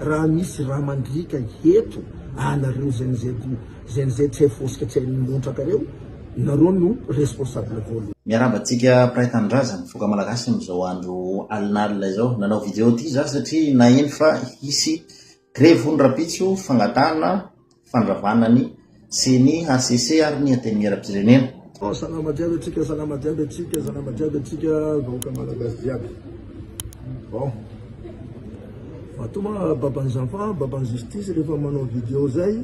raha misy raha mandrika eto anareo zenizay tsy fosika tsy montraka reo nareo no responsable voalohany. Miarabantsika Pray Tanindrazana foka malagasy amizao andro alinalina izao nanao vidéo ty za satria naheno fa hisy grève ondrapitso fangatana fandravanany sy ny ACC ary ny antenimieram-pirenena. Salama jiaby atsika, salama jiaby atsika, salama jiaby atsika vahoaka malagasy jiaby. Bon, fatoma baban'ny enfants, baban'ny justice rehefa manao vidéo zay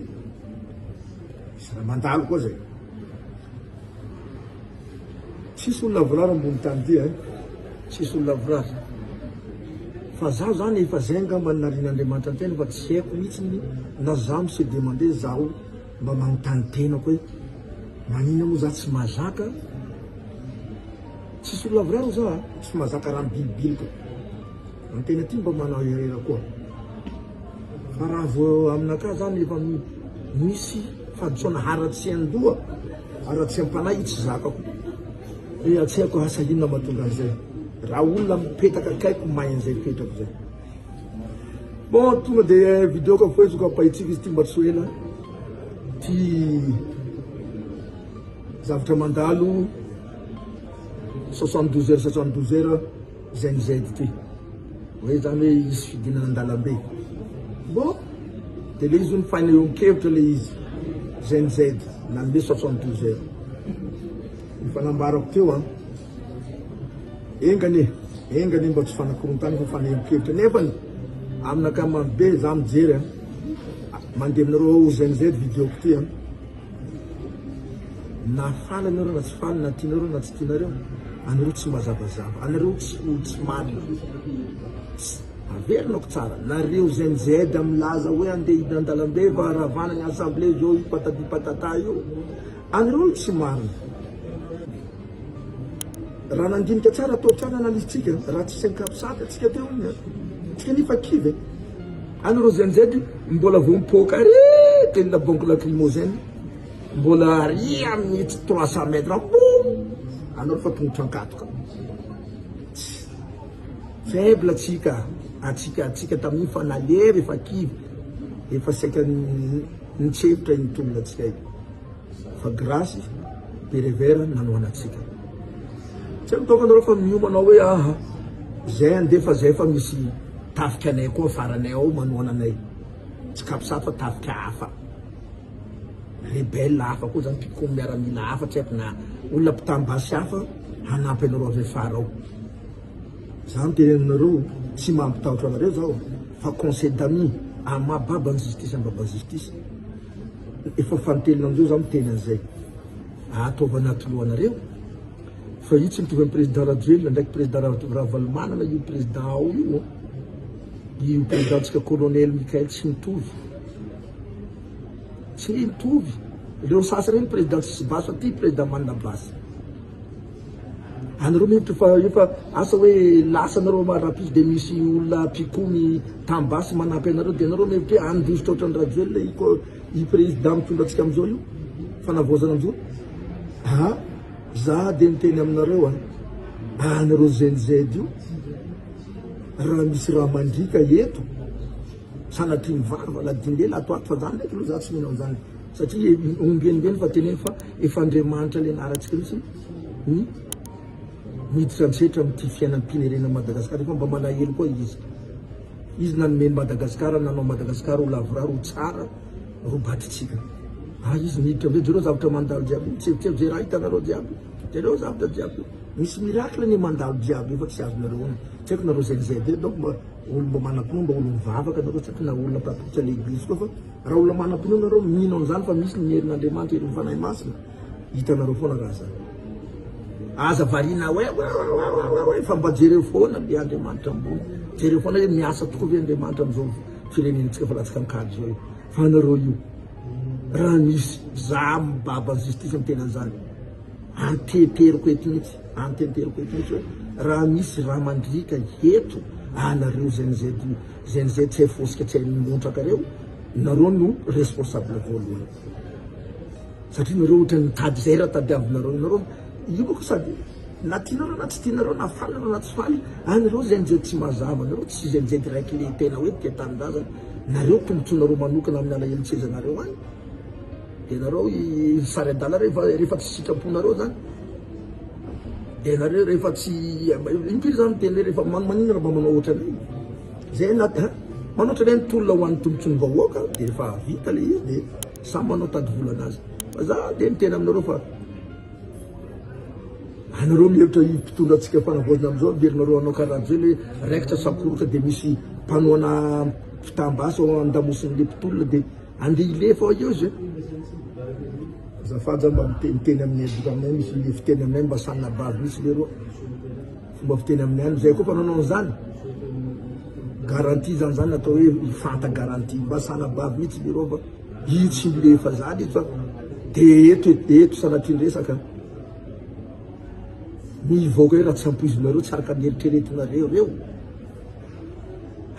sy raha mandalo koa zay. Tsisy olona vorary ambony tany ty tsisy olona vorary. Fa zaho zany efa zay angamba narin'Andriamanitra antena fa tsy haiko mihitsy na zaho misy demande zaho mba manontany tenako hoe manina moa za tsy mazaka tsisy olona vorary za tsy mazaka raha bibibilika antena ty mba manao herera koa. Fa raha vo aminaka zany efa misy fahadisoana haratsy andoha haratsy ampanahy tsy zakako hoe tsy haiko asa inona mahatonga an'izay raha olona mipetaka akaiko mahay an'izay petrako zay. Bon, tonga de vidéo ka foezoko apahitsika izy ty mba tsy ela ty zavatra mandalo 72 heures zenizay ty hoe zany hoe izy fidinana andalambe. Bon, de le izy ny faina eo mikevitra le izy zenizay nanome 72 heures mifanambarako teo engane mba tsy fanakorontany fa fanahemikevitra nefany aminaka mabe za mijery mandeha aminareo zenizay vidéoko ty na faly anareo na tsy faly na tianareo na tsy tianareo anareo tsy mazavazava anareo tsy marina averinako tsara nareo zenizay milaza hoe andeha hidina andalambe fa ravana ny assemblée zao io patati patata io anareo tsy marina. Raha nandinika tsara atao tsara analizitsika raha tsy senkapisaka atsika teo tsika nifa kivy anareo zenizay mbola vo mipoka tenina bonko lacrymogène mbola ary amin'ny 300 mètres anareo fa tongotra ankatoka faible atsika tamin'iny fa nalery efa kivy efa saika nitsevitra nitonona atsika io fa grâce perevera nanoanatsika tsy mitoko anareo fa miomanao hoe zay andefa zay fa misy tafika anay koa faranay ao manoana anay tsy kapisat fa tafika hafa rebelle hafa koa zany mpikomy miaramila hafa tsy haiko na olona mpitambasy hafa hanampy anareo avy afara ao. Za miteny aminareo tsy mampitahotra anareo zao fa conseil d'amis ama baban'ny justice amin'ny baban'ny justice efa fanotelina amizao za miteny an'izay ataova anaty lohanareo fa io tsy mitovy amin'ny président Rajoelina ndraiky président Ravalomanana io président ao io présidentsika colonel Mikael tsy mitovy reo sasy reny président tsy basy fa ty président manana basy anareo mihevitra fa efa asa hoe lasa anareo marapisy de misy olona mpikomy tambasy manampy anareo de anareo mihevitra hoe andositra ohatrany Rajoelina i président mitondra atsika amizao io fanavozana amizao za de miteny aminareo anareo zenized io raha misy raha mandrika eto sanatry mivava ladinlela atoato fa zany ndraiky aloha za tsy minao zany satria ombenimbeny fa teneny fa efa Andriamanitra le naratsika mihitsy miditra antsetra amity fiainam-pirenena Madagasikara efa mba malahelo koa izy nanomeny Madagasikara nanao Madagasikara ho lavorary ho tsara robatitsika izy miditra amizay jereo zavatra mandalo jiaby mitsevitsevy zay raha hitanareo jiaby jereo zavatra jiaby misy miracle ny mandalo jiaby efa tsy azonareo tsy haiko nareo zenizay de donc olo mba manam-pinoa mba olo mivavaka nareo tsy haiko na olona mpatotsa l'église koa fa raha olona manam-pinoa nareo mino an'izany fa misy ny herin'Andriamanitra hery mifanahy masina hitanareo foana raha zany aza varina hoe fa mba jereo foana le Andriamanitra ambony jereo foana hoe miasa tokoa ve Andriamanitra amizao firenentsika fa latsika mikady zao fa anareo io raha misy za baban'ny justice mitena an'izany anteteriko eto mihitsy hoe raha misy raha mandrika eto anareo zenizay tsy hay fosika tsy hay montraka reo nareo no responsable voalohany satria nareo ohatra nitady zay raha tadiavinareo io boko sady na tianareo na tsy tianareo na faly nareo na tsy faly anareo zenizay tsy mazava anareo tsy zenizay raiky le tena hoe tia tanindrazana nareo tombotsonareo manokana amin'ny alahelitsezanareo any de nareo sary adala rehefa tsy sitraponareo zany de nareo rehefa tsy impiry zany teny rehefa manina raha mba manao ohatranay zay anaty manao ohatranay nytolona ho an'ny tombotsony vahoaka de rehefa vita le izy de samy manao tady vola anazy fa za de mitena aminareo fa anareo mihevitra mpitondra atsika fanavozina amizao miberinareo anao karaha zay le raikitra sakoroka de misy mpanoana fitambasa andamosin'le mpitolona de andeha ilefa eo zay zafady zany mba miteny aminay boka aminay misy le fiteny aminay mba sanina bavy misy le roa fomba fiteny aminay any zay koa fa nanao zany garantie zany atao hoe ifanta garantie mba sana bavy mihitsy le roa fa io tsy milefa zany izy fa de eto sanatriandresaka mivoaka hoe raha tsy ampoizinareo tsaraka mieritreretinareo reo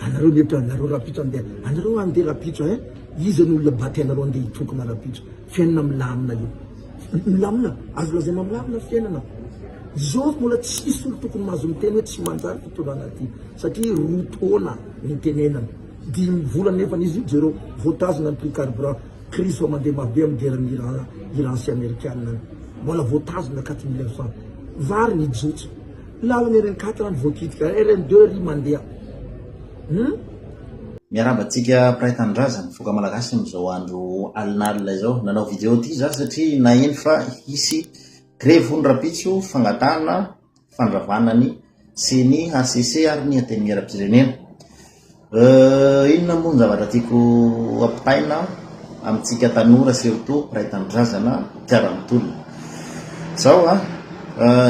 anareo mihevitra anareo rapitso andeha anareo andeha rapitso izy n'olona batainareo andeha hitokona rapitso fiainana milamina io milamina azo lazaina milamina fiainana zao mbola tsisy olo tokony mahazo miteny hoe tsy manjary fitondrana ty satria roa taona nitenenana 10 volana nefa izy io jereo voatazona ny prix carburant crise fa mandeha mabe amin'ny guerreny Iran sy américaine mbola voatazona 4 millions francs vary ny jotso lalana RN4 ny voakitika RN2 ry mandeha miarabantsika Pray Tanindrazana foka malagasy amizao andro alinalina izao nanao video ty za satria naheno fa hisy grève ny rapitso fangatana fandravanany sy ny ACC ary ny anteny miaram-pirenena inona moa ny zavatra tiako ampitaina amintsika tanora surtout Pray Tanindrazana mpiara-mitolona zao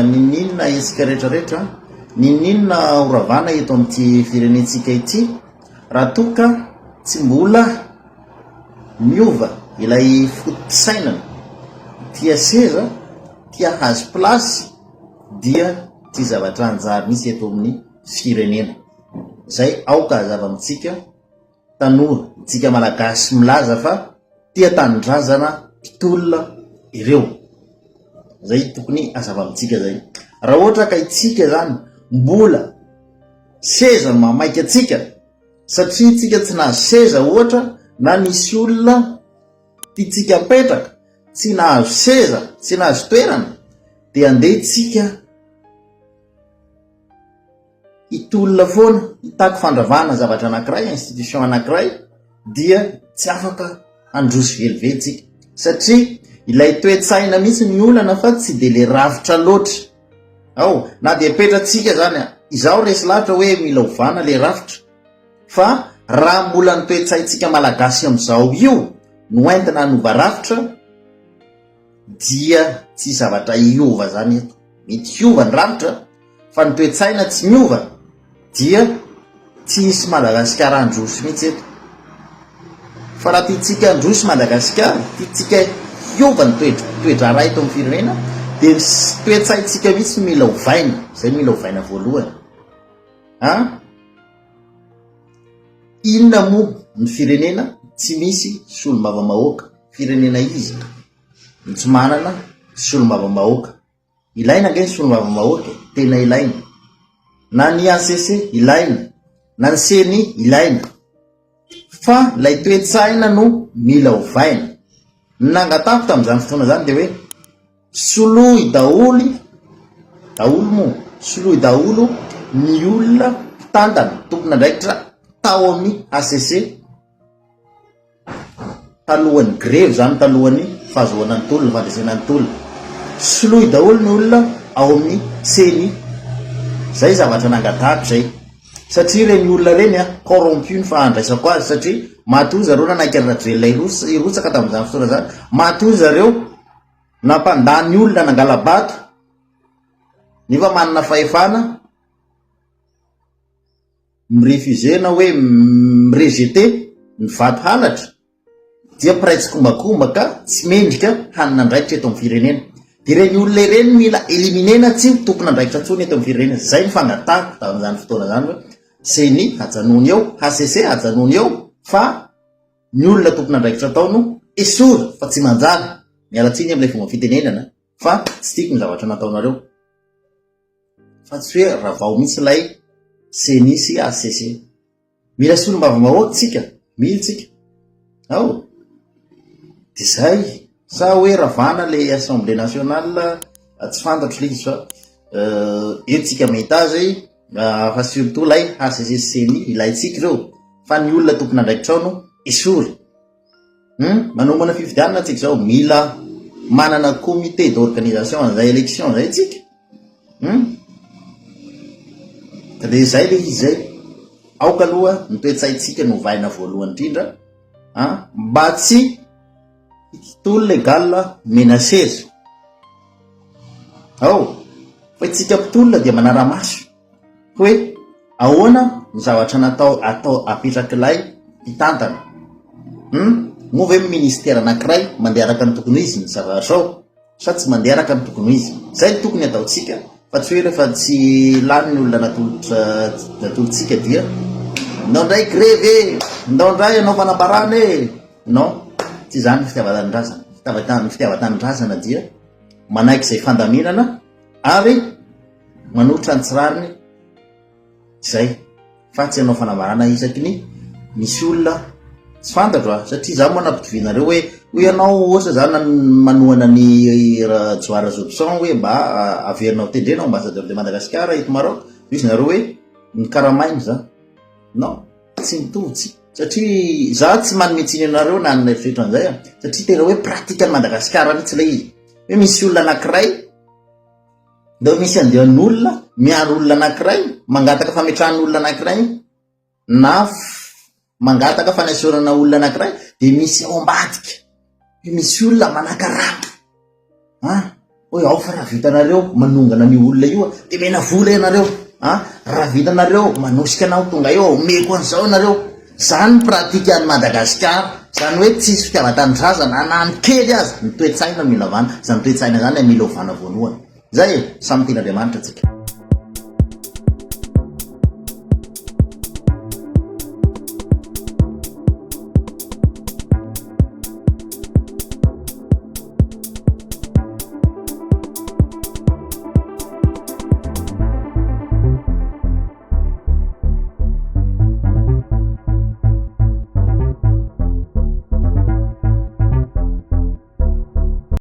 ninina isika rehetrarehetra ninina oravana eto amin'ity firenentsika ity raha toka tsy mbola miova ilay fotosainana tia seza tia hazo plasy dia ty zavatra anjary misy eto amin'ny firenena zay aoka zava amintsika tanora tsika malagasy milaza fa tia tanindrazana mpitolona ireo zay tokony azava amintsika zay raha ohatra ka itsika zany mbola seza mamaika atsika satria tsika tsy nahazo seza ohatra na nisy olona tiatsika petraka tsy nahazo seza tsy nahazo toerana de andeha tsika itolona foana hitako fandravana zavatra anankiray institution anankiray dia tsy afaka androso velively tsika satria ilay toe-tsaina mihitsy ny olana fa tsy de le rafitra loatra na de petratsika zany izao resy lahatra hoe mila ovana le rafitra fa raha mbola ny toe-tsaintsika malagasy amizao io no entina hanova rafitra dia tsy zavatra iova zany eto mety hiova ny rafitra fa ny toe-tsaina tsy miova dia tsy misy Madagasikara androso mihitsy eto fa raha tiatsika androso Madagasikara tiatsika hiova ny toedra ray eto amin'ny firenena de toe-tsaintsika mihitsy mila ovaina zay mila ovaina voalohany inona moa ny firenena tsy misy solomava-mahoaka firenena izy tsy manana solomava-mahoaka ilaina nge ny solomava-mahoaka tena ilaina na ny ACC ilaina na ny CNI ilaina fa lay toe-tsaina no mila ovaina nangatako tamin'izany fotoana zany de hoe soloy daolo moa soloy daolo ny olona mpitantana tompona ndraikitra tao amin'ny ACC talohan'ny grève zany talohan'ny fahazoana ny tolona fandresena ny tolona soloy daolo ny olona ao amin'ny CNI zay zavatra nangatako zay satria reny olona reny corrompu ny fahandraisako azy satria matoy zareo nanaikarana irotsaka tamin'izany fotoana zany matoy zareo nampandany olona nangala bato nefa manana fahefana mirefuse na hoe mirejete ny vato halatra dia praitsy kombakomba ka tsy mendrika hanina andraikitra eto amin'ny firenena de reny olona ireny mila eliminena tsy tokony andraikitra tsony eto amin'ny firenena zay ny fangatako tamin'izany fotoana zany hoe CNI hajanony eo ACC hajanony eo fa ny olona tokony andraikitra tao no esory fa tsy manjary mialatsiny amin'ilay fomba fitenenana fa tsy tiako ny zavatra nataonareo fa tsy hoe raha vao misy lay CNI sy ACC mila solomava-mahoaka tsika mihitsika ao de zay sa hoe ravana le assemblée nationale tsy fantatro le izy fa etsika mahita zay fa surtout lay HCCCNI ilaitsika reo fa ny olona tokony andraiki trano esory manomana fifidianana tsika zao mila manana comité d'organisation zay élection zay tsika de zay le izy zay aoka aloha nitoetsaitsika no vaina voalohany indrindra mba tsy tolo legal menacery ao fa itsika mpitolona dia manara-maso hoe ahoana ny zavatra natao apetrakilay hitantana moa ve ministère anankiray mandeha araka ny tokony izy ny zavatra ao sa tsy mandeha araka ny tokony izy zay ny tokony ataotsika fa tsy hoe rehefa tsy lany ny olona natolotsika dia ndao ndray greve ndao ndray anao manambarana e non tsy zany fitiavatany-drazana dia manaiky zay fandaminana ary manotra ny tsirariny zay fa tsy anao fanambarana isaky ny misy olona tsy fantatro satria za moa nampitovinareo hoe ianao ohatra zany manohana ny Djoara Zopson hoe mba averinao tendrena ambassadeur de Madagascar eto Maroc izy nareo hoe ny karamainy za non tsy mitovitsiky satria za tsy manometsiny anareo na ny eritreretra an'izay satria tena hoe pratika ny Madagascar mihitsy le izy hoe misy olona anankiray da misy andehan'olona miaro olona anankiray mangataka fametrahan'olona anankiray na mangataka fanasorana olona anankiray de misy ao ambadika misy olona manakarama hoe ao fa raha vitanareo manongana ny olona io de mena vola ianareo raha vitanareo manosika anao tonga eo meko an'izao anareo zany pratika any Madagascar zany hoe tsisy fitiavatany-drazana anany kely azy ny toe-tsaina mila vana zany toe-tsaina zany mila ovana voalohany zay samy ten'Andriamanitra tsika